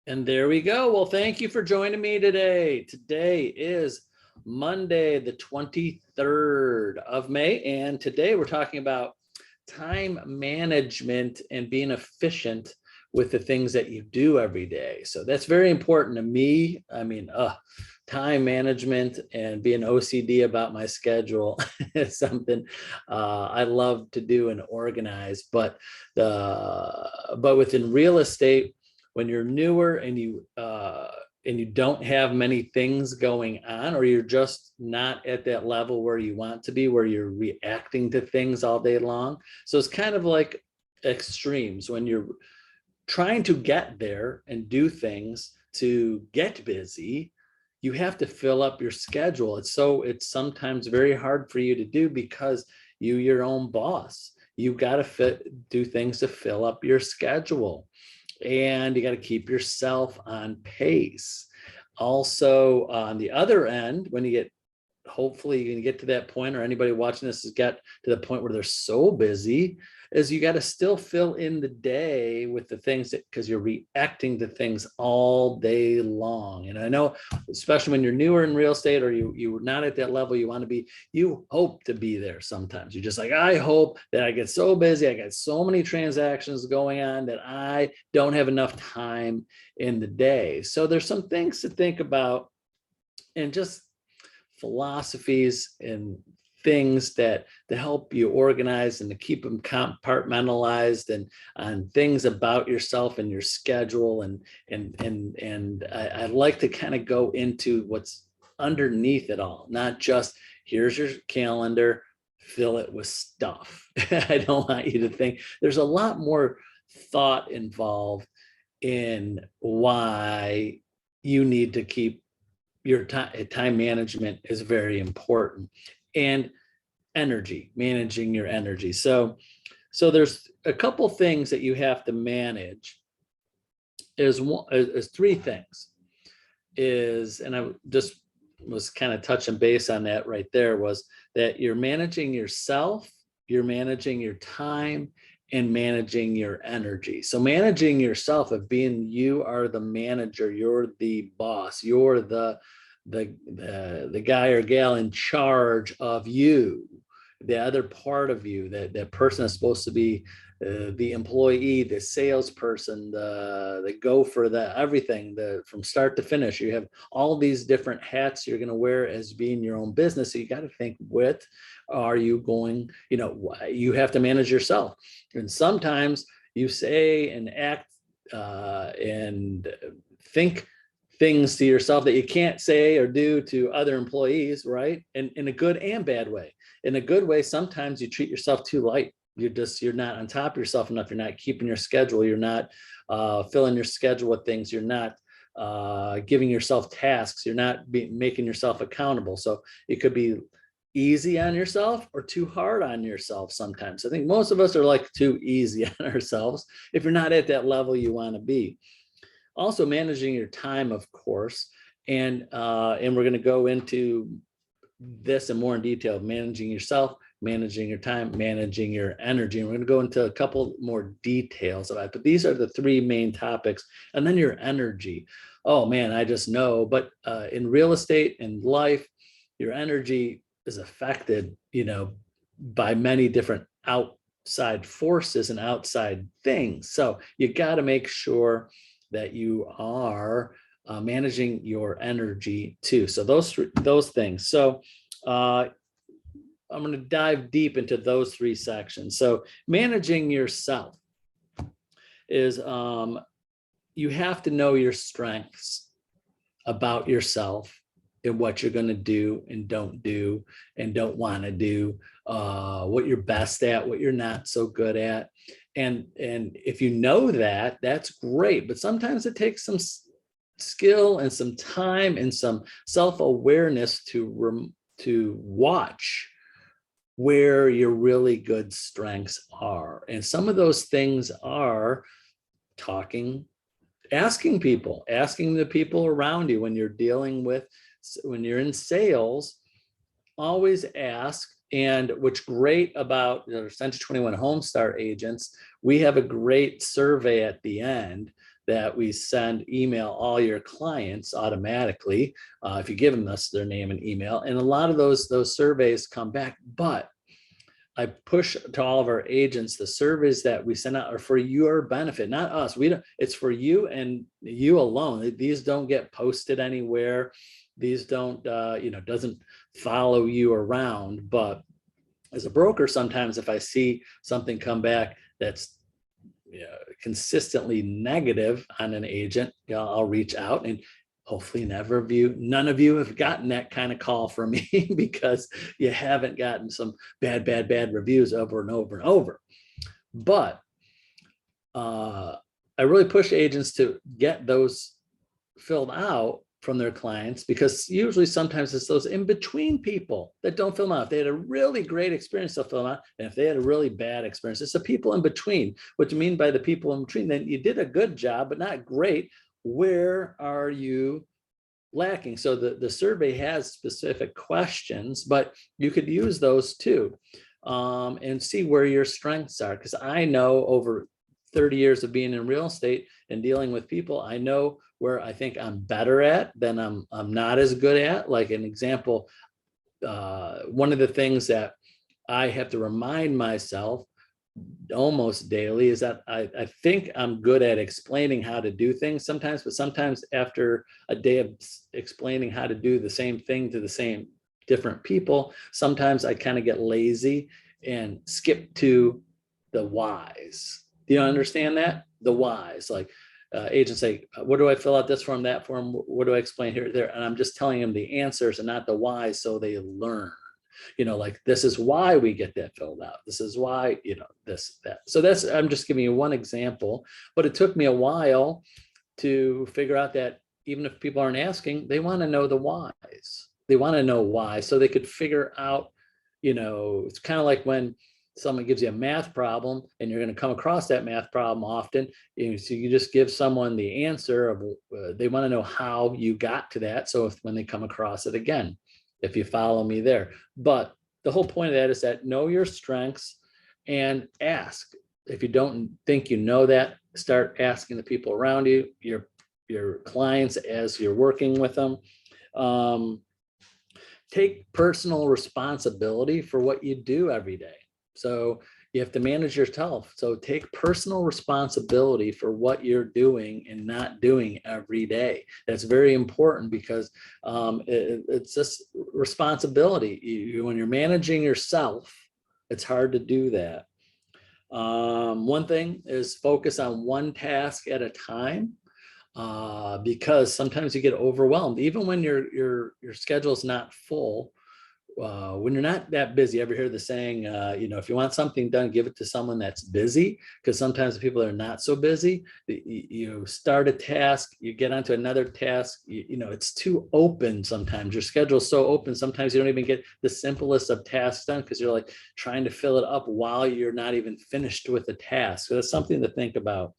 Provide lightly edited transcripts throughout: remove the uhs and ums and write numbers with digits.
And there we go. Well, thank you for joining me today. Today is Monday, the 23rd of May. And today we're talking about time management and being efficient with the things that you do every day. So that's very important to me. Time management and being OCD about my schedule is something I love to do and organize. But within real estate, when you're newer and you don't have many things going on, or you're just not at that level where you want to be, where you're reacting to things all day long. So it's kind of like extremes when you're trying to get there and do things to get busy. You have to fill up your schedule. It's sometimes very hard for you to do because you're your own boss. You've got to do things to fill up your schedule. And you got to keep yourself on pace. Also, on the other end, when you get, hopefully you can get to that point, or anybody watching this has got to the point where they're so busy, is you got to still fill in the day with the things that, because you're reacting to things all day long. And I know, especially when you're newer in real estate, or you're not at that level you want to be, you hope to be there sometimes. You're just like, I hope that I get so busy, I got so many transactions going on that I don't have enough time in the day. So there's some things to think about, and just philosophies and things that to help you organize and to keep them compartmentalized, and on things about yourself and your schedule. And I like to kind of go into what's underneath it all, not just here's your calendar, fill it with stuff. I don't want you to think there's a lot more thought involved in why you need to keep your time management is very important. And energy, managing your energy. So there's a couple things that you have to manage. Is three things. And I just was kind of touching base on that right there, was that you're managing yourself, you're managing your time, and managing your energy. So managing yourself, of being, you are the manager, you're the boss, you're the guy or gal in charge of you. The other part of you, that person is supposed to be the employee, the salesperson, the gopher, the everything, from start to finish. You have all these different hats you're going to wear as being your own business. So you got to think, what are you going, you have to manage yourself. And sometimes you say and act and think things to yourself that you can't say or do to other employees, right? And in a good and bad way. In a good way, sometimes you treat yourself too light. You're not on top of yourself enough. You're not keeping your schedule. You're not filling your schedule with things. You're not giving yourself tasks. You're not making yourself accountable. So it could be easy on yourself or too hard on yourself sometimes. I think most of us are like too easy on ourselves if you're not at that level you want to be. Also managing your time, of course, and we're going to go into this in more in detail: managing yourself, managing your time, managing your energy. And we're going to go into a couple more details of that, but these are the three main topics. And then your energy. Oh man, I just know, but in real estate and life, your energy is affected, by many different outside forces and outside things. So you got to make sure that you are managing your energy too. So those things. So I'm going to dive deep into those three sections. So managing yourself is you have to know your strengths about yourself and what you're going to do and don't want to do, what you're best at, what you're not so good at. And if you know that, that's great. But sometimes it takes some skill and some time and some self-awareness to watch where your really good strengths are. And some of those things are asking the people around you when you're in sales. Always ask. And what's great about the Century 21 Home Star agents, we have a great survey at the end that we send email all your clients automatically if you give them their name and email. And a lot of those surveys come back, but I push to all of our agents, the surveys that we send out are for your benefit, not us. We don't, it's for you and you alone. These don't get posted anywhere. These don't, doesn't follow you around. But as a broker, sometimes if I see something come back that's consistently negative on an agent, I'll reach out, and hopefully none of you have gotten that kind of call from me because you haven't gotten some bad reviews over and over and over. But I really push agents to get those filled out from their clients, because usually sometimes it's those in between people that don't fill them out. If they had a really great experience, they'll fill them out. And if they had a really bad experience, it's the people in between. What you mean by the people in between, then you did a good job, but not great. Where are you lacking? So the survey has specific questions, but you could use those too, and see where your strengths are. Because I know over 30 years of being in real estate and dealing with people, I know where I think I'm better at than I'm not as good at. Like an example, one of the things that I have to remind myself almost daily is that I think I'm good at explaining how to do things sometimes, but sometimes after a day of explaining how to do the same thing to the same different people, sometimes I kind of get lazy and skip to the whys. Do you understand that? The whys, like agents say, what do I fill out this form, that form? What do I explain here, there? And I'm just telling them the answers and not the whys, so they learn. Like this is why we get that filled out. This is why, this, that. So I'm just giving you one example, but it took me a while to figure out that even if people aren't asking, they want to know the whys. They want to know why, so they could figure out, it's kind of like when someone gives you a math problem and you're going to come across that math problem often. So you just give someone the answer of, they want to know how you got to that. So when they come across it again, if you follow me there. But the whole point of that is that know your strengths and ask. If you don't think you know that, start asking the people around you, your clients as you're working with them. Take personal responsibility for what you do every day. So you have to manage yourself. So take personal responsibility for what you're doing and not doing every day. That's very important, because it's just responsibility. When you're managing yourself, it's hard to do that. One thing is focus on one task at a time, because sometimes you get overwhelmed, even when your schedule is not full. When you're not that busy, ever hear the saying, if you want something done, give it to someone that's busy? Because sometimes the people that are not so busy, you start a task, you get onto another task, it's too open. Sometimes your schedule is so open, sometimes you don't even get the simplest of tasks done, because you're like trying to fill it up while you're not even finished with the task. So that's something to think about.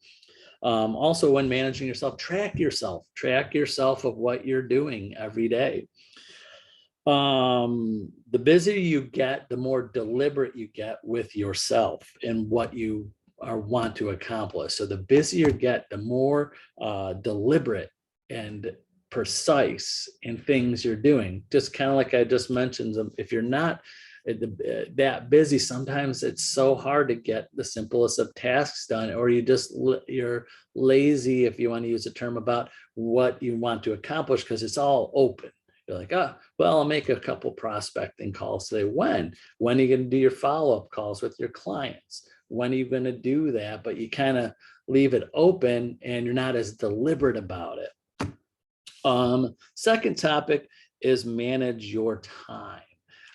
Also, when managing yourself, track yourself of what you're doing every day. The busier you get, the more deliberate you get with yourself and what you want to accomplish. So the busier you get, the more deliberate and precise in things you're doing. Just kind of like I just mentioned, if you're not that busy, sometimes it's so hard to get the simplest of tasks done, or you're lazy, if you want to use a term, about what you want to accomplish, because it's all open. You're like, well, I'll make a couple prospecting calls today. When are you going to do your follow-up calls with your clients? When are you going to do that? But you kind of leave it open and you're not as deliberate about it. Second topic is manage your time.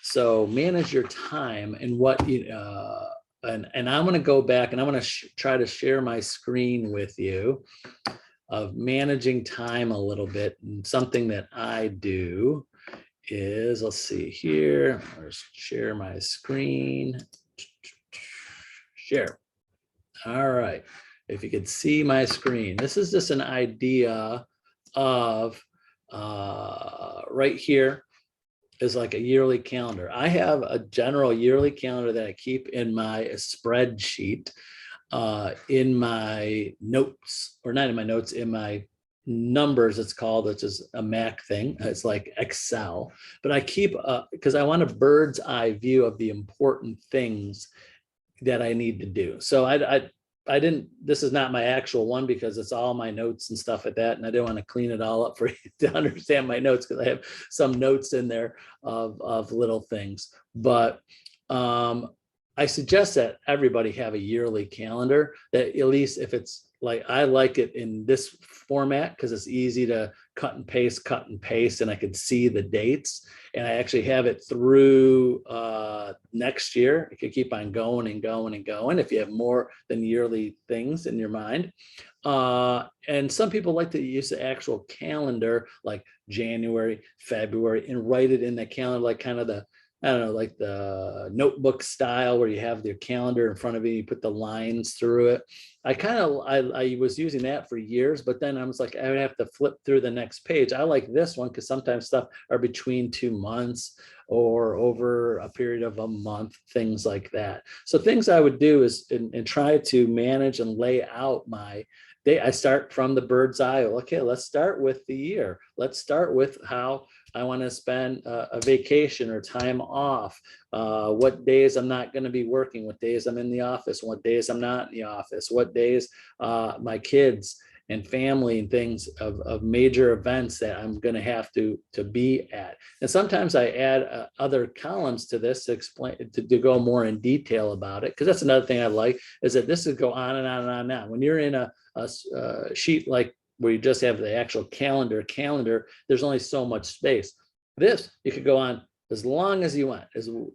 So manage your time and what and I'm going to go back and I'm going to try to share my screen with you of managing time a little bit. And something that I do is, let's see here, I'll share my screen. Share. All right. If you could see my screen, this is just an idea of right here is like a yearly calendar. I have a general yearly calendar that I keep in my spreadsheet. in my notes, or not in my notes, in my numbers, it's called, which is a Mac thing. It's like Excel, but I keep, because I want a bird's eye view of the important things that I need to do. So I didn't, this is not my actual one because it's all my notes and stuff like that. And I didn't want to clean it all up for you to understand my notes, because I have some notes in there of little things. But I suggest that everybody have a yearly calendar, that at least if it's like, I like it in this format because it's easy to cut and paste, and I can see the dates. And I actually have it through next year. It could keep on going and going and going if you have more than yearly things in your mind. And some people like to use the actual calendar, like January, February, and write it in the calendar, like kind of the, I don't know, like the notebook style where you have your calendar in front of you, you put the lines through it. I was using that for years, but then I was like, I would have to flip through the next page. I like this one because sometimes stuff are between 2 months or over a period of a month, things like that. So things I would do is and try to manage and lay out my day. I start from the bird's eye. Okay, let's start with the year. Let's start with how I want to spend a vacation or time off, what days I'm not going to be working, what days I'm in the office, what days I'm not in the office, what days my kids and family and things of major events that I'm going to have to be at. And sometimes I add other columns to this to explain, to go more in detail about it. Because that's another thing I like, is that this is go on and on and on and on. When you're in a sheet like where you just have the actual calendar, there's only so much space. This, you could go on as long as you want,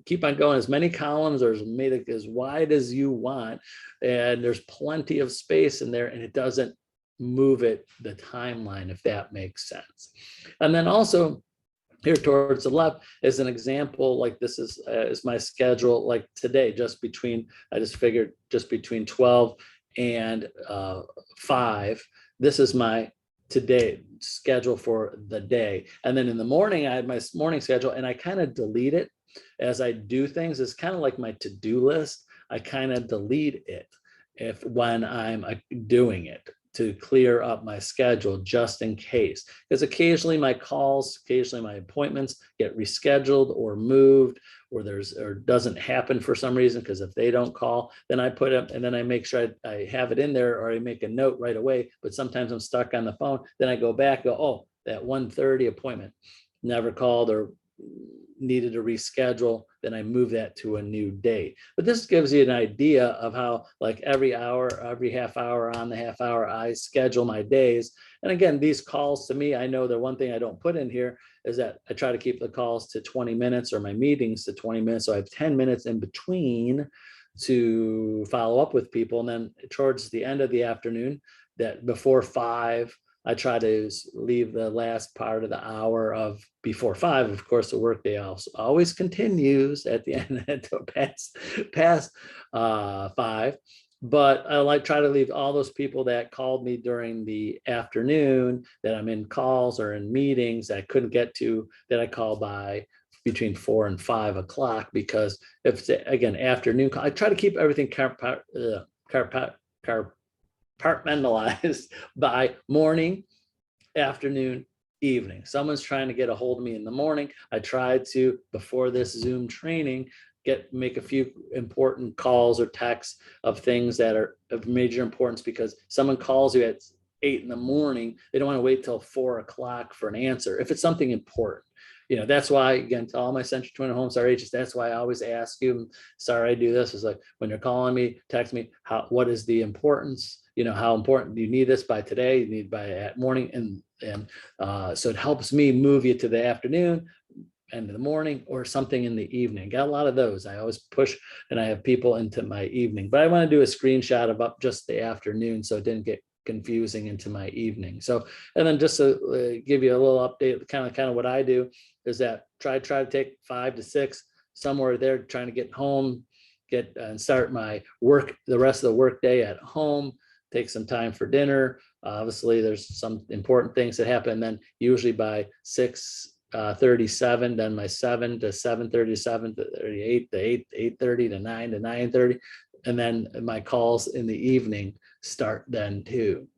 keep on going, as many columns or made it as wide as you want. And there's plenty of space in there, and it doesn't move it, the timeline, if that makes sense. And then also here towards the left is an example, like this is my schedule, like today, I just figured just between 12 and 5. This is my today schedule for the day. And then in the morning, I had my morning schedule, and I kind of delete it as I do things. It's kind of like my to-do list. I kind of delete it when I'm doing it, to clear up my schedule just in case. Because occasionally my calls, occasionally my appointments get rescheduled or moved, or doesn't happen for some reason, because if they don't call, then I put it, and then I make sure I have it in there, or I make a note right away. But sometimes I'm stuck on the phone. Then I go back, oh, that 1:30 appointment never called or needed to reschedule, then I move that to a new date. But this gives you an idea of how, like, every hour, every half hour on the half hour, I schedule my days. And again, these calls, to me, I know the one thing I don't put in here is that I try to keep the calls to 20 minutes, or my meetings to 20 minutes. So I have 10 minutes in between to follow up with people. And then towards the end of the afternoon, that before 5, I try to leave the last part of the hour of before 5. Of course, the workday always continues at the end until past 5. But I try to leave all those people that called me during the afternoon, that I'm in calls or in meetings that I couldn't get to, that I call by between 4 and 5 o'clock. Because if it's, again, afternoon, I try to keep everything compartmentalized by morning, afternoon, evening. Someone's trying to get a hold of me in the morning. I tried to, before this Zoom training, make a few important calls or texts of things that are of major importance, because someone calls you at 8 in the morning, they don't want to wait till 4 o'clock for an answer if it's something important. That's why, again, to all my Century 21 Homestar agents, that's why I always ask you, sorry I do this, is like, when you're calling me, text me, what is the importance? How important do you need this by today? You need by at morning, and so it helps me move you to the afternoon, end of the morning, or something in the evening. Got a lot of those. I always push, and I have people into my evening, but I want to do a screenshot of up just the afternoon, so it didn't get confusing into my evening. So, and then just to give you a little update, kind of what I do is that try to take 5 to 6, somewhere there, trying to get home, and start my work, the rest of the work day at home, take some time for dinner. Obviously, there's some important things that happen. Then usually by 6:37, then my 7 to 7:30, 7 to 38 to 8:30 to 9 to 9:30, And then my calls in the evening start then too.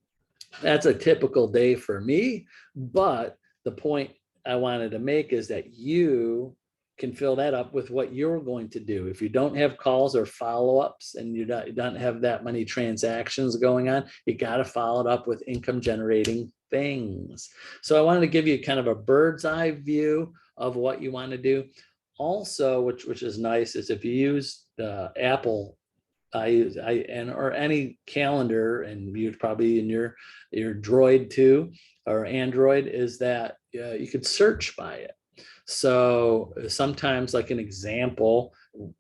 That's a typical day for me. But the point I wanted to make is that you can fill that up with what you're going to do. If you don't have calls or follow-ups and you don't have that many transactions going on, you got to follow it up with income generating things. So I wanted to give you kind of a bird's eye view of what you want to do. Also, which is nice, is if you use the Apple or any calendar, and you're probably in your Droid too, or Android, is that you could search by it. So sometimes, like an example,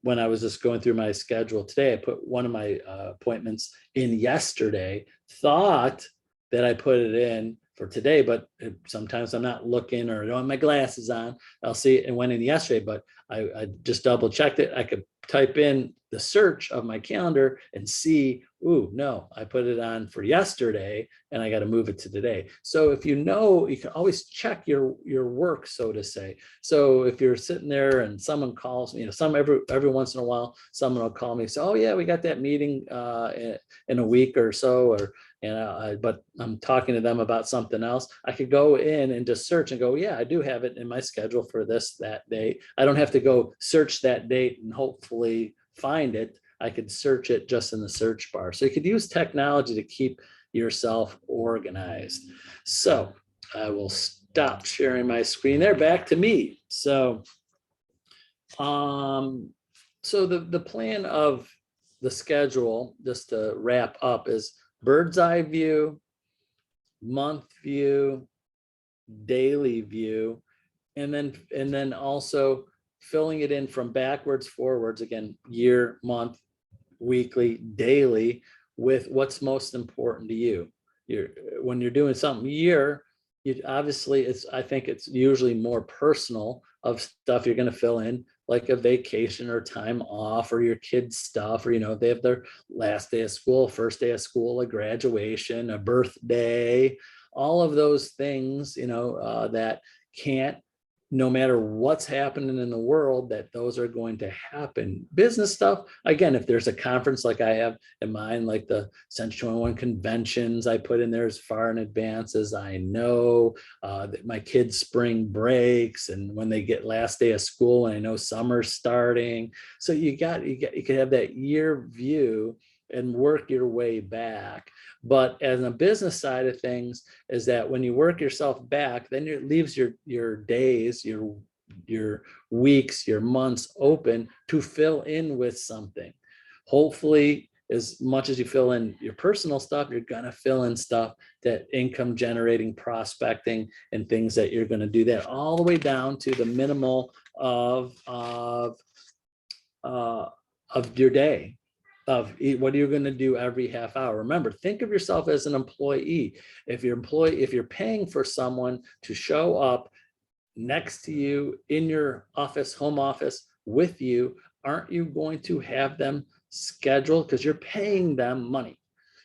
when I was just going through my schedule today, I put one of my appointments in yesterday, thought that I put it in for today, but sometimes I'm not looking or I don't have my glasses on. I'll see it and went in yesterday, but I just double checked it. I could type in the search of my calendar and see, ooh, no, I put it on for yesterday and I got to move it to today. So if you know, you can always check your work, so to say. So if you're sitting there and someone calls me, every once in a while, someone will call me, say, oh yeah, we got that meeting in a week or so, but I'm talking to them about something else. I could go in and just search and go, yeah, I do have it in my schedule for that date. I don't have to go search that date and hopefully find it. I could search it just in the search bar. So you could use technology to keep yourself organized. So I will stop sharing my screen there. Back to me. So, the plan of the schedule, just to wrap up, is bird's eye view, month view, daily view, and then also filling it in from backwards forwards, again, year, month, weekly, daily, with what's most important to you. When you're doing something year, I think it's usually more personal of stuff you're going to fill in, like a vacation or time off, or your kids' stuff, or they have their last day of school, first day of school, a graduation, a birthday, all of those things, that can't, no matter what's happening in the world, that those are going to happen. Business stuff, again, if there's a conference like I have in mind, like the Century 21 conventions, I put in there as far in advance as I know, that my kids' spring breaks, and when they get last day of school, and I know summer's starting. So you could have that year view and work your way back. But as a business side of things, is that when you work yourself back, then it leaves your days, your weeks, your months open to fill in with something. Hopefully, as much as you fill in your personal stuff, you're going to fill in stuff that income generating, prospecting, and things that you're going to do that all the way down to the minimal of your day, of what you're going to do every half hour. Remember, think of yourself as an employee. If you're paying for someone to show up next to you in your office, home office with you, aren't you going to have them scheduled? Because you're paying them money.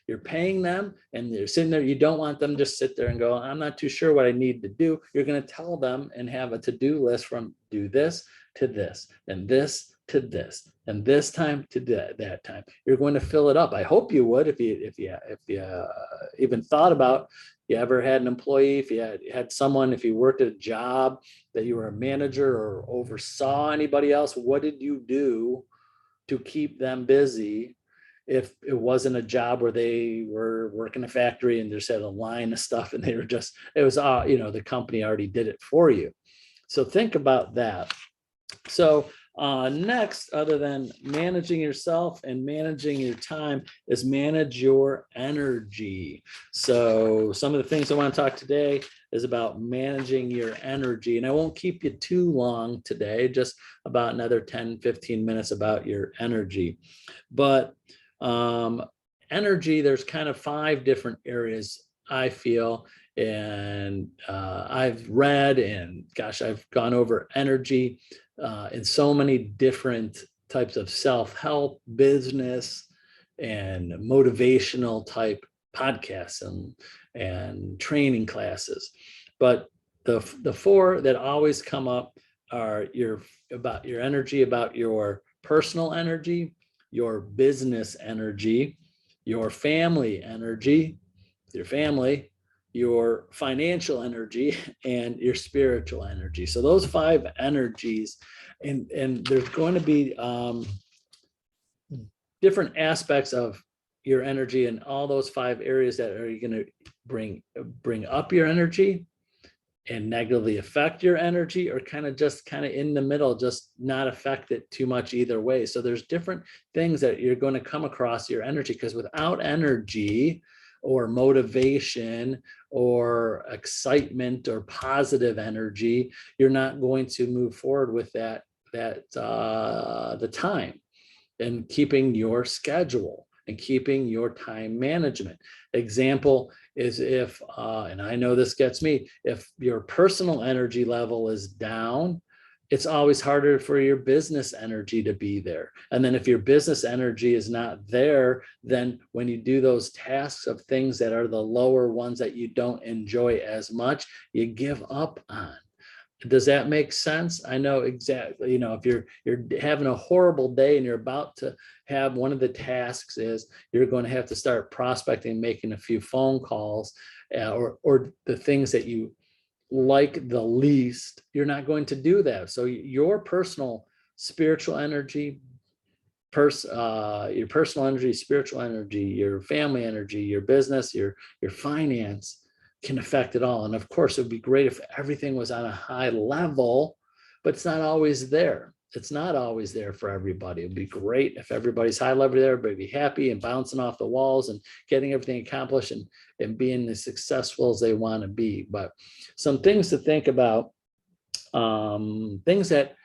You're paying them and they're sitting there. You don't want them just sit there and go, I'm not too sure what I need to do. You're going to tell them and have a to-do list from do this to this, and this to this, and this time to that time. You're going to fill it up. I hope you would, if you even thought about, you ever had an employee, if you had someone, if you worked at a job that you were a manager or oversaw anybody else, what did you do to keep them busy? If it wasn't a job where they were working a factory and just had a line of stuff and it was the company already did it for you. So think about that. So next, other than managing yourself and managing your time, is manage your energy. So some of the things I want to talk today is about managing your energy. And I won't keep you too long today, just about another 10, 15 minutes about your energy. But energy, there's kind of 5 different areas, I feel. And I've read, and gosh, I've gone over energy in so many different types of self-help, business, and motivational type podcasts and training classes. But the 4 that always come up are about your energy, about your personal energy, your business energy, your family energy, your family, your financial energy, and your spiritual energy. So those 5 energies, and there's going to be different aspects of your energy in all those 5 areas that are going to bring up your energy and negatively affect your energy, or kind of in the middle, just not affect it too much either way. So there's different things that you're going to come across your energy, because without energy or motivation or excitement or positive energy, you're not going to move forward with the time and keeping your schedule and keeping your time management. Example is if, and I know this gets me, if your personal energy level is down, it's always harder for your business energy to be there. And then if your business energy is not there, then when you do those tasks of things that are the lower ones that you don't enjoy as much, you give up on. Does that make sense? I know exactly, if you're having a horrible day and you're about to have, one of the tasks is you're going to have to start prospecting, making a few phone calls, or the things that you like the least, you're not going to do that. So your personal spiritual energy, your personal energy, spiritual energy, your family energy, your business, your finance can affect it all. And of course, it would be great if everything was on a high level, but it's not always there. It's not always there for everybody. It'd be great if everybody's high level there, everybody be happy and bouncing off the walls and getting everything accomplished and being as successful as they want to be. But some things to think about, things that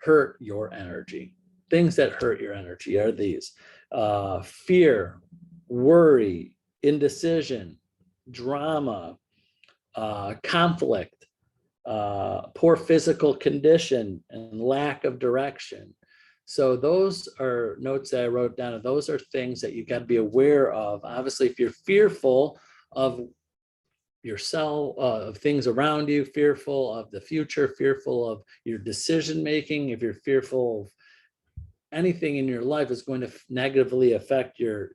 hurt your energy. Things that hurt your energy are these: fear, worry, indecision, drama, conflict, poor physical condition, and lack of direction. So those are notes that I wrote down, and those are things that you got to be aware of. Obviously, if you're fearful of yourself, of things around you, fearful of the future, fearful of your decision making, if you're fearful of anything in your life, is going to negatively affect your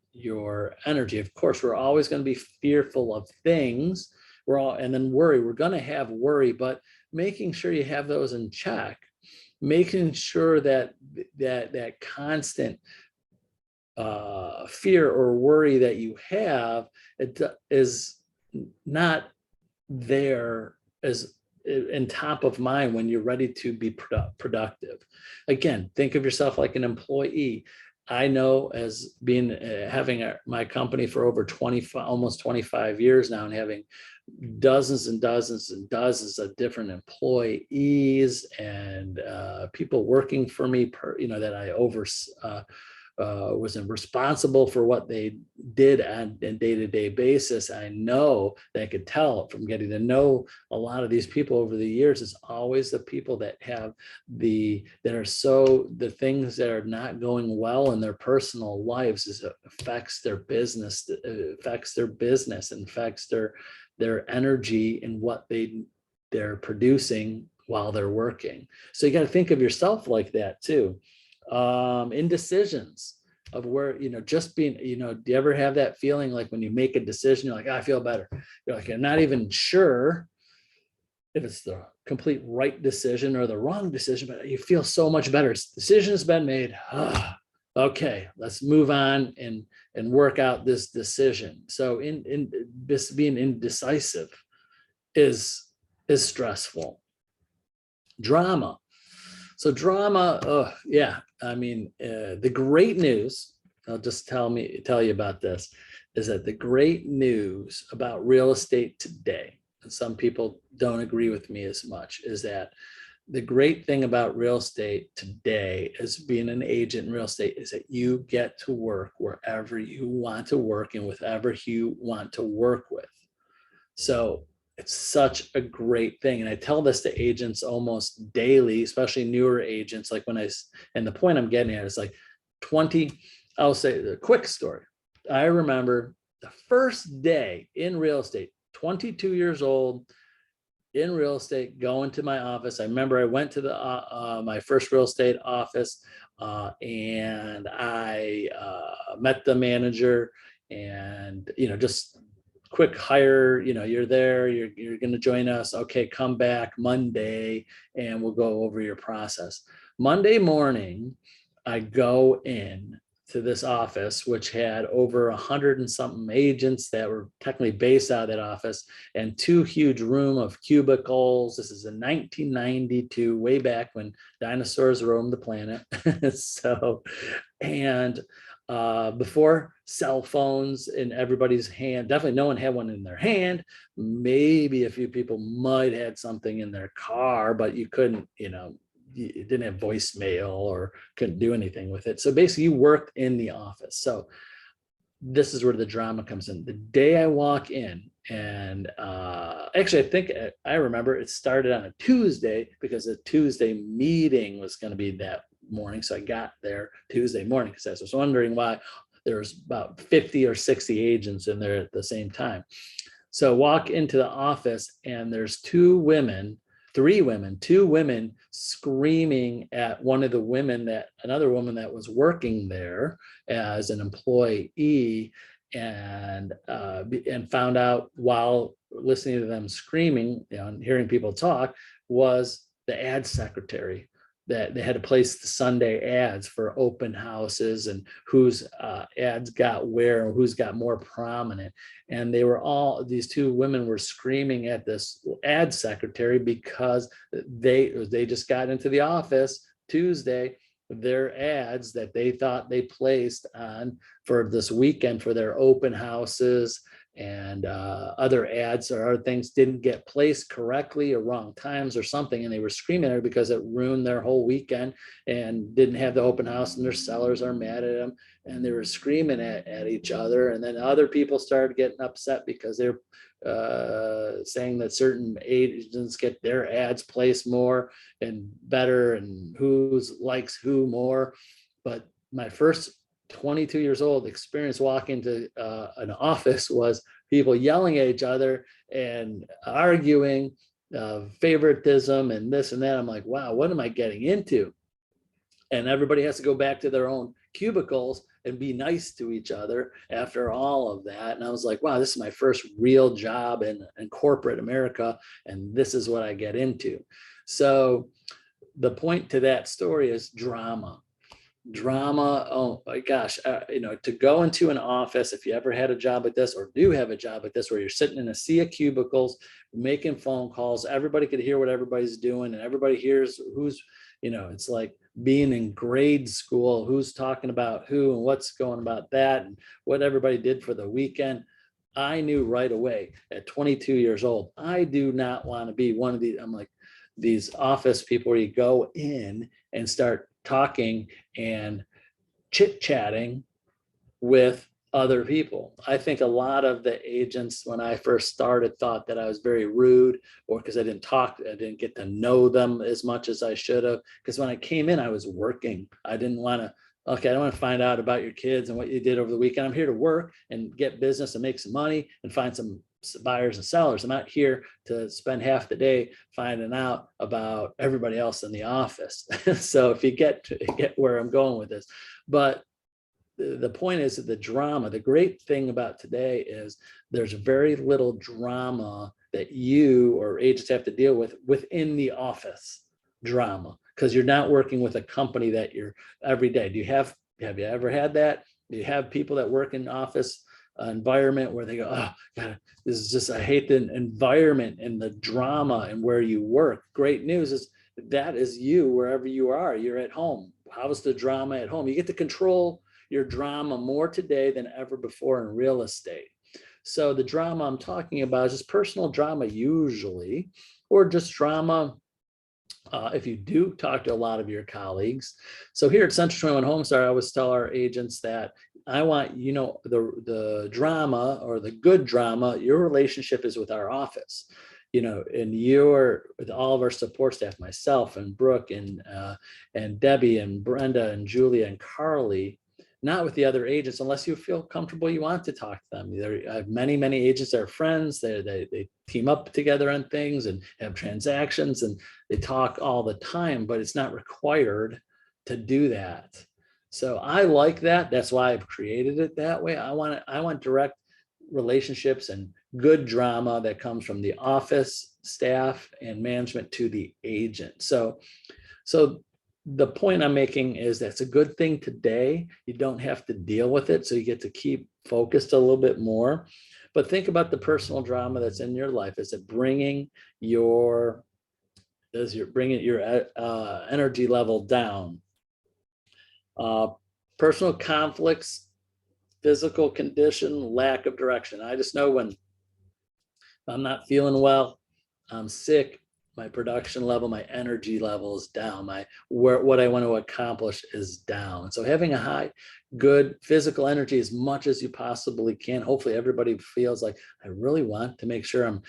energy. Of course, we're always going to be fearful of things. And then worry. We're going to have worry, but making sure you have those in check, making sure that constant fear or worry that you have, it is not there as in top of mind when you're ready to be productive. Again, think of yourself like an employee. I know, as being having my company for over 25, almost 25 years now, and having dozens and dozens and dozens of different employees and people working for me, that I was responsible for what they did on a day-to-day basis. I know that I could tell from getting to know a lot of these people over the years. It's always the people that have the things that are not going well in their personal lives affects their business, and affects their energy and what they're producing while they're working. So you got to think of yourself like that too. Indecisions of where, just being, do you ever have that feeling like when you make a decision, you're like, I feel better. You're like, you're not even sure if it's the complete right decision or the wrong decision, but you feel so much better. Decision has been made. Okay, let's move on and work out this decision. So in this, being indecisive is stressful. Drama. So drama, the great news, I'll just tell you about this, is that the great news about real estate today, and some people don't agree with me as much, is that the great thing about real estate today, as being an agent in real estate, is that you get to work wherever you want to work and with whoever you want to work with. So it's such a great thing. And I tell this to agents almost daily, especially newer agents. Like and the point I'm getting at is like I'll say the quick story. I remember the first day in real estate, 22 years old in real estate, going to my office. I remember I went to my first real estate office And I met the manager, and just quick hire. You're there, you're going to join us. Okay, come back Monday and we'll go over your process. Monday morning, I go in to this office, which had over 100 and something agents that were technically based out of that office, and two huge room of cubicles. This is in 1992, way back when dinosaurs roamed the planet. So, and before cell phones in everybody's hand, definitely no one had one in their hand. Maybe a few people might had something in their car, but you couldn't, you didn't have voicemail or couldn't do anything with it. So basically you worked in the office. So this is where the drama comes in. The day I walk in, and actually I think I remember it started on a Tuesday because a Tuesday meeting was going to be that morning. So I got there Tuesday morning because I was wondering why there was about 50 or 60 agents in there at the same time. So walk into the office, and there's two women screaming at another woman that was working there as an employee, and found out while listening to them screaming, and hearing people talk, was the ad secretary, that they had to place the Sunday ads for open houses and whose ads got where, or who's got more prominent. And these two women were screaming at this ad secretary because they just got into the office Tuesday. Their ads that they thought they placed on for this weekend for their open houses and other ads or other things didn't get placed correctly, or wrong times or something, and they were screaming at her because it ruined their whole weekend and didn't have the open house, and their sellers are mad at them, and they were screaming at each other. And then other people started getting upset because they're saying that certain agents get their ads placed more and better, and who likes who more. But my first 22 years old experience walking to an office was people yelling at each other and arguing, favoritism and this and that. I'm like, wow, what am I getting into? And everybody has to go back to their own cubicles and be nice to each other after all of that. And I was like, wow, this is my first real job in corporate America, and this is what I get into. So the point to that story is drama. Oh my gosh, to go into an office, if you ever had a job like this or do have a job like this, where you're sitting in a sea of cubicles making phone calls, everybody could hear what everybody's doing, and everybody hears who's, it's like being in grade school, who's talking about who and what's going about that and what everybody did for the weekend. I knew right away at 22 years old, I do not want to be one of these. I'm like, these office people where you go in and start talking and chit-chatting with other people. I think a lot of the agents when I first started thought that I was very rude, or because I didn't get to know them as much as I should have. Because when I came in, I was working. I don't want to find out about your kids and what you did over the weekend. I'm here to work and get business and make some money and find some buyers and sellers. I'm not here to spend half the day finding out about everybody else in the office. So if you get where I'm going with this, but the point is that the great thing about today is there's very little drama that you or agents have to deal with within the office drama, because you're not working with a company that you're every day. Have you ever had that? Do you have people that work in office environment where they go, oh God, this is just, I hate the environment and the drama and where you work? Great news is that is you wherever you are. You're at home. How's the drama at home? You get to control your drama more today than ever before in real estate. So the drama I'm talking about is just personal drama usually, or just drama if you do talk to a lot of your colleagues. So here at Central 21 Home Star, I always tell our agents that I want, the drama or the good drama, your relationship is with our office, and you're with all of our support staff, myself and Brooke and Debbie and Brenda and Julia and Carly, not with the other agents, unless you feel comfortable, you want to talk to them. I have many agents that are friends. They team up together on things and have transactions, and they talk all the time, but it's not required to do that. So I like that. That's why I've created it that way. I want direct relationships and good drama that comes from the office staff and management to the agent. So the point I'm making is that's a good thing today. You don't have to deal with it. So you get to keep focused a little bit more. But think about the personal drama that's in your life. Is it bringing your energy level down? Personal conflicts, physical condition, lack of direction. I just know when I'm not feeling well, I'm sick, my production level, my energy level is down. What I want to accomplish is down. So having a high, good physical energy as much as you possibly can. Hopefully everybody feels like I really want to make sure I'm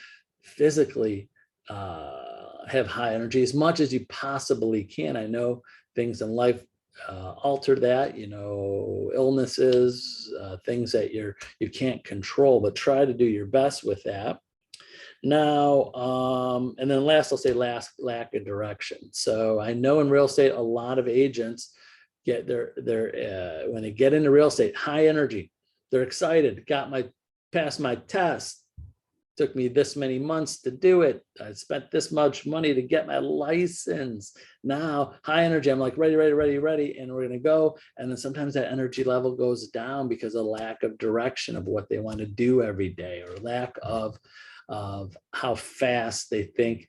physically have high energy as much as you possibly can. I know things in life alter that, illnesses, things that you can't control, but try to do your best with that. Now, and then last, I'll say lack of direction. So I know in real estate, a lot of agents get when they get into real estate, high energy, they're excited, passed my test, took me this many months to do it. I spent this much money to get my license. Now, high energy, I'm like, ready, and we're gonna go. And then sometimes that energy level goes down because of lack of direction of what they want to do every day, or lack of how fast they think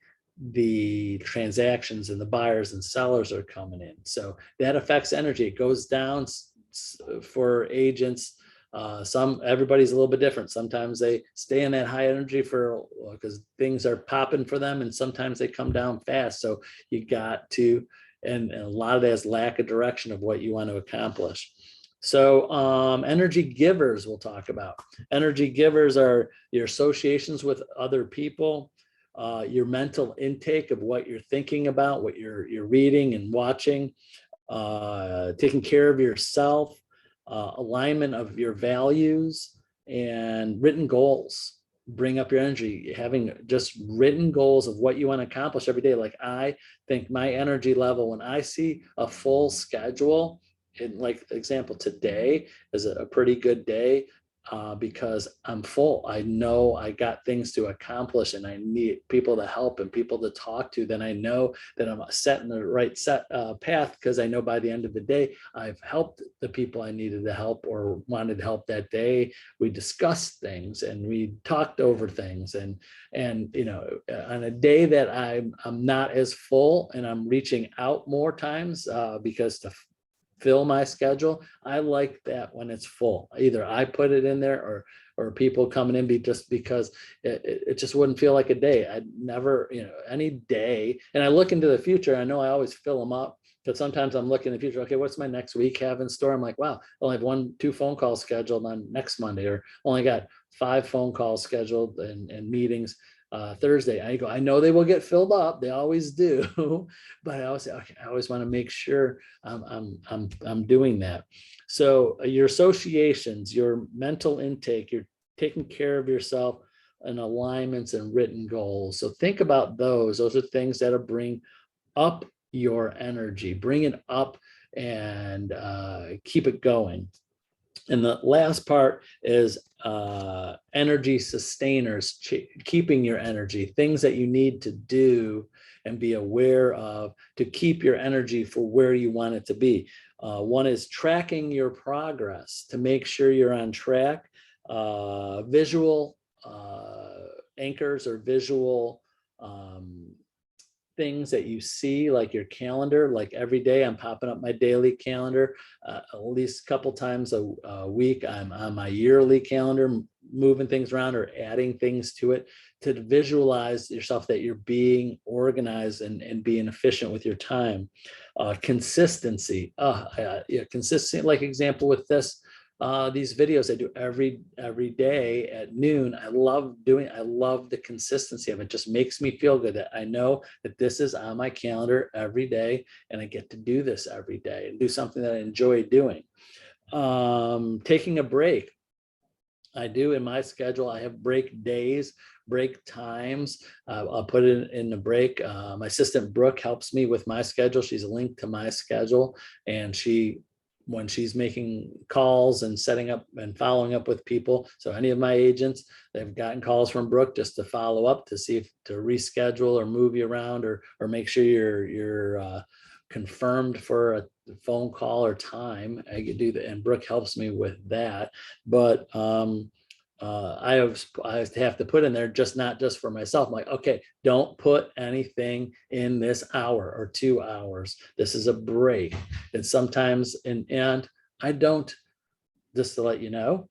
the transactions and the buyers and sellers are coming in. So that affects energy. It goes down for agents. Everybody's a little bit different. Sometimes they stay in that high energy because things are popping for them, and sometimes they come down fast. So you got to, and a lot of that is lack of direction of what you want to accomplish. So energy givers we'll talk about. Energy givers are your associations with other people, your mental intake of what you're thinking about, what you're reading and watching, taking care of yourself, alignment of your values, and written goals. Bring up your energy, having just written goals of what you want to accomplish every day. Like I think my energy level, when I see a full schedule, in like example, today is a pretty good day because I'm full. I know I got things to accomplish and I need people to help and people to talk to. Then I know that I'm set in the right path, because I know by the end of the day, I've helped the people I needed to help or wanted help that day. We discussed things and we talked over things. And on a day that I'm not as full and I'm reaching out more times because to fill my schedule, I like that when it's full. Either I put it in there or people coming in just because it just wouldn't feel like a day. I'd never, any day. And I look into the future. I know I always fill them up, but sometimes I'm looking in the future. Okay, what's my next week have in store? I'm like, wow, I only have 2 phone calls scheduled on next Monday, or only got 5 phone calls scheduled and meetings Thursday. I know they will get filled up. They always do, but I always say, okay, I always want to make sure I'm doing that. So your associations, your mental intake, you're taking care of yourself, and alignments and written goals. So think about those. Those are things that'll bring up your energy, bring it up and keep it going. And the last part is energy sustainers, keeping your energy, things that you need to do and be aware of to keep your energy for where you want it to be. One is tracking your progress to make sure you're on track. Visual anchors or visual things that you see, like your calendar. Like every day I'm popping up my daily calendar, at least a couple times a week. I'm on my yearly calendar, moving things around or adding things to it to visualize yourself that you're being organized and being efficient with your time. Consistency, consistency, like example with this, these videos I do every day at noon. I love the consistency of it. Just makes me feel good that I know that this is on my calendar every day and I get to do this every day and do something that I enjoy doing. Taking a break. I do in my schedule. I have break days, break times. I'll put it in the break. My assistant Brooke helps me with my schedule. She's linked to my schedule, and when she's making calls and setting up and following up with people. So any of my agents, they've gotten calls from Brooke just to follow up to see if to reschedule or move you around or make sure you're confirmed for a phone call or time. I could do that, and Brooke helps me with that. But I have to put in there not just for myself. I'm like, okay, don't put anything in this hour or 2 hours. This is a break. And sometimes, and I don't, just to let you know,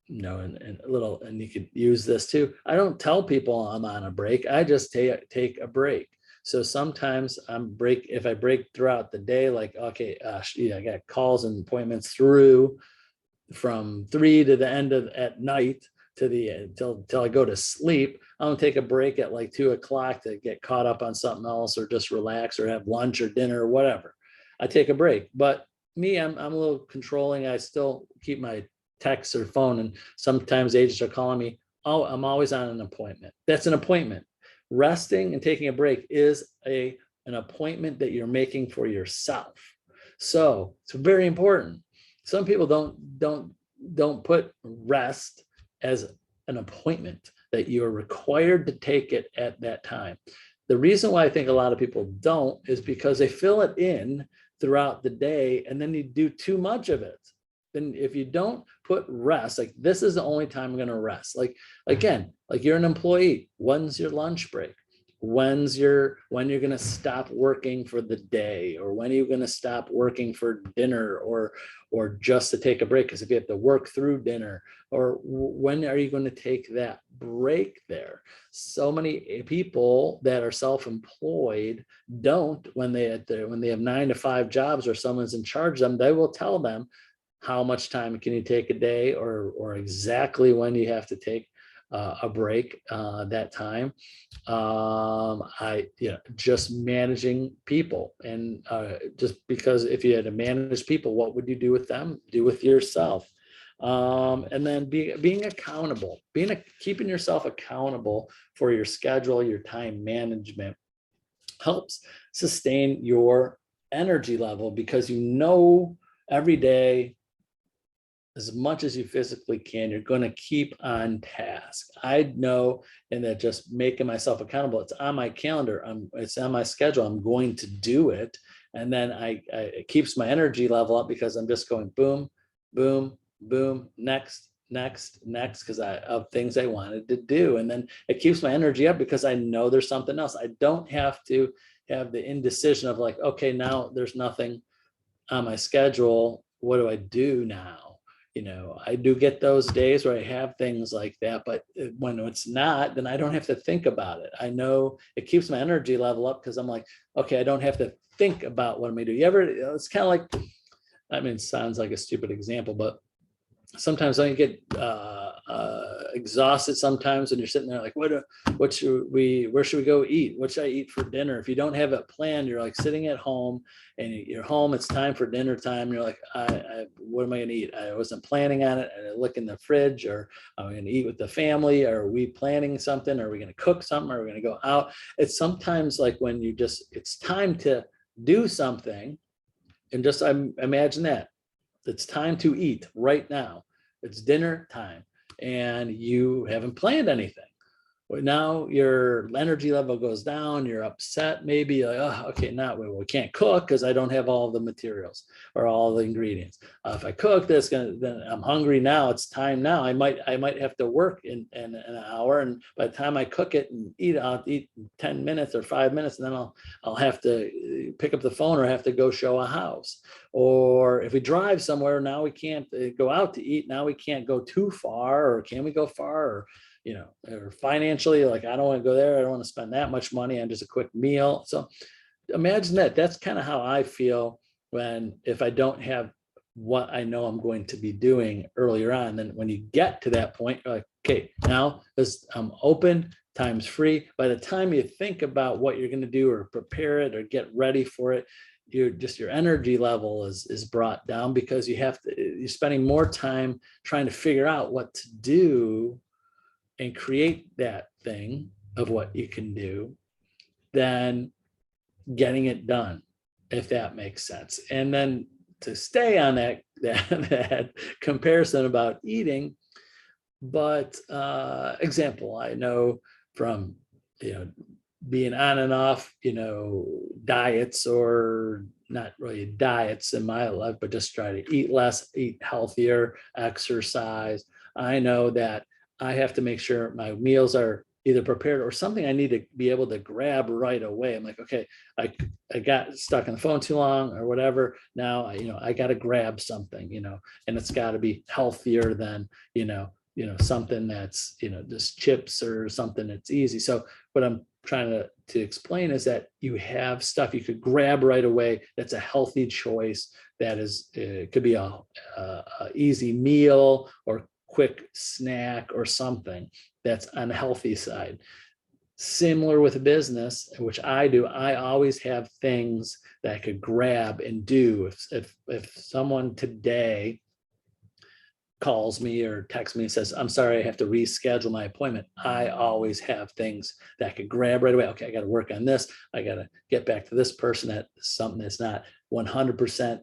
and a little, and you could use this too. I don't tell people I'm on a break. I just take a break. So sometimes if I break throughout the day, like, okay, I got calls and appointments through from 3 to the end of at night to the till I go to sleep. I'm gonna take a break at like 2 o'clock to get caught up on something else or just relax or have lunch or dinner or whatever. I take a break, but me, I'm a little controlling. I still keep my text or phone, and sometimes agents are calling me. Oh, I'm always on an appointment. That's an appointment. Resting and taking a break is an appointment that you're making for yourself. So it's very important. Some people don't put rest as an appointment that you're required to take it at that time. The reason why I think a lot of people don't is because they fill it in throughout the day, and then you do too much of it. Then if you don't put rest, like this is the only time I'm going to rest. Like, again, like you're an employee, when's your lunch break? When you're going to stop working for the day, or when are you going to stop working for dinner, or just to take a break? Because if you have to work through dinner, or when are you going to take that break there? So many people that are self-employed don't, when they have 9 to 5 jobs or someone's in charge of them, they will tell them how much time can you take a day, or exactly when you have to take a break that time. Just managing people, and just because if you had to manage people, what would you do with them? Do with yourself. And then being accountable, keeping yourself accountable for your schedule, your time management helps sustain your energy level, because every day, as much as you physically can, you're going to keep on task. I know, and that just making myself accountable, it's on my calendar, it's on my schedule, I'm going to do it. And then it keeps my energy level up, because I'm just going boom, boom, boom, next, because of things I wanted to do. And then it keeps my energy up because I know there's something else. I don't have to have the indecision of like, okay, now there's nothing on my schedule. What do I do now? I do get those days where I have things like that, but when it's not, then I don't have to think about it. I know it keeps my energy level up, because I'm like, okay, I don't have to think about what I'm gonna do. It's kind of like, it sounds like a stupid example, but sometimes I get exhausted sometimes, and you're sitting there like, where should we go eat? What should I eat for dinner? If you don't have it planned, you're like sitting at home, and you're home, it's time for dinner time. You're like, what am I going to eat? I wasn't planning on it. I look in the fridge, or am I going to eat with the family? Are we planning something? Are we going to cook something? Are we going to go out? It's sometimes like when it's time to do something, and just imagine that. It's time to eat right now. It's dinner time, and you haven't planned anything. But now your energy level goes down. You're upset, maybe like, oh, okay, now we can't cook because I don't have all the materials or all the ingredients. If I cook this, then I'm hungry now. It's time now. I might have to work in an hour, and by the time I cook it and eat, I'll eat 10 minutes or 5 minutes, and then I'll have to pick up the phone, or have to go show a house. Or if we drive somewhere, now we can't go out to eat. Now we can't go too far, or can we go far? Or or financially, like, I don't want to go there. I don't want to spend that much money on just a quick meal. So imagine that. That's kind of how I feel if I don't have what I know I'm going to be doing earlier on. Then when you get to that point, you're like, okay, now I'm open, time's free. By the time you think about what you're going to do or prepare it or get ready for it, your energy level is brought down because you're spending more time trying to figure out what to do and create that thing of what you can do than getting it done, if that makes sense. And then to stay on that comparison about eating, but example, I know from, being on and off, diets, or not really diets in my life, but just try to eat less, eat healthier, exercise. I know that I have to make sure my meals are either prepared or something I need to be able to grab right away. I'm like, okay, I got stuck on the phone too long or whatever. Now, I got to grab something, and it's got to be healthier than, something that's, just chips or something that's easy. So what I'm trying to explain is that you have stuff you could grab right away that's a healthy choice, that is, it could be a easy meal or quick snack or something that's on the healthy side. Similar with a business, which I do, I always have things that I could grab and do. If someone today calls me or texts me and says, I'm sorry, I have to reschedule my appointment, I always have things that I could grab right away. Okay, I got to work on this. I got to get back to this person. That's something that's not 100%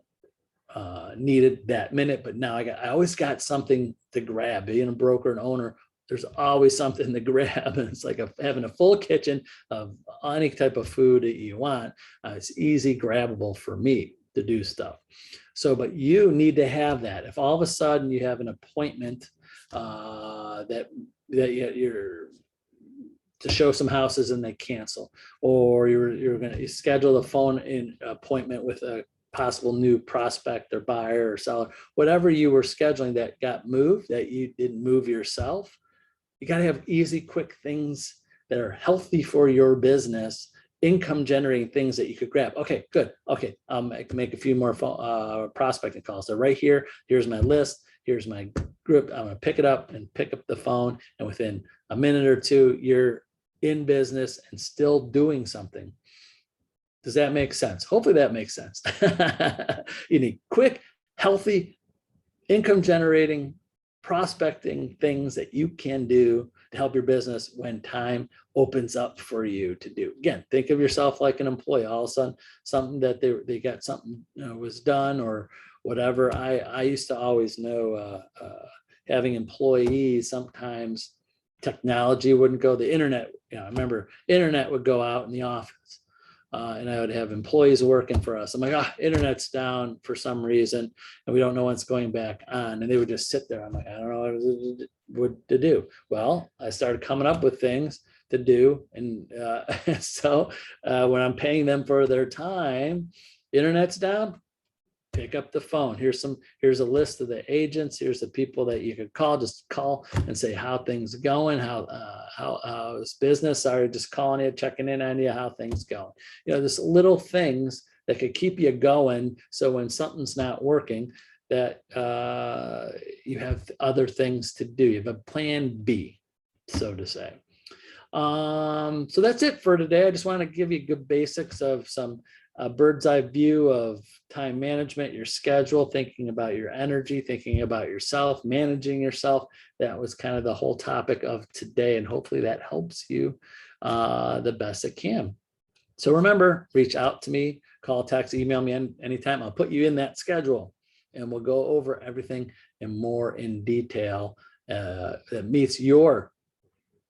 needed that minute, but now I always got something to grab. Being a broker and owner, there's always something to grab, and it's like having a full kitchen of any type of food that you want. It's easy grabbable for me to do stuff. So, but you need to have that. If all of a sudden you have an appointment that you're to show some houses and they cancel, or you're going to schedule a phone in appointment with a possible new prospect or buyer or seller, whatever you were scheduling that got moved, that you didn't move yourself, you got to have easy, quick things that are healthy for your business, income generating things that you could grab. Okay, good. Okay, I can make a few more prospecting calls. So right here, here's my list. Here's my group. I'm going to pick it up and pick up the phone. And within a minute or two, you're in business and still doing something. Does that make sense? Hopefully that makes sense. You need quick, healthy, income generating, prospecting things that you can do to help your business when time opens up for you to do. Again, think of yourself like an employee. All of a sudden, something that they got something was done or whatever. I used to always know having employees, sometimes technology wouldn't go. The internet, I remember internet would go out in the office. And I would have employees working for us. I'm like, internet's down for some reason, and we don't know when it's going back on. And they would just sit there. I'm like, I don't know what to do. Well, I started coming up with things to do. And so when I'm paying them for their time, internet's down, pick up the phone. Here's a list of the agents. Here's the people that you could call. Just call and say how things going, how's business. Sorry, just calling you, checking in on you, how things going. Just little things that could keep you going. So when something's not working, that you have other things to do. You have a plan B, so to say. So that's it for today. I just want to give you good basics of some a bird's eye view of time management, your schedule, thinking about your energy, thinking about yourself, managing yourself. That was kind of the whole topic of today, and hopefully that helps you the best it can. So remember, reach out to me, call, text, email me anytime. I'll put you in that schedule, and we'll go over everything and more in detail that meets your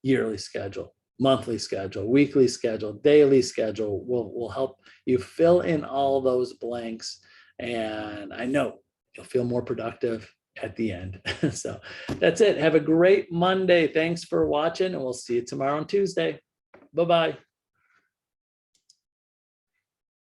yearly schedule, monthly schedule, weekly schedule, daily schedule. Will help you fill in all those blanks. And I know you'll feel more productive at the end. So that's it. Have a great Monday. Thanks for watching, and we'll see you tomorrow on Tuesday. Bye-bye.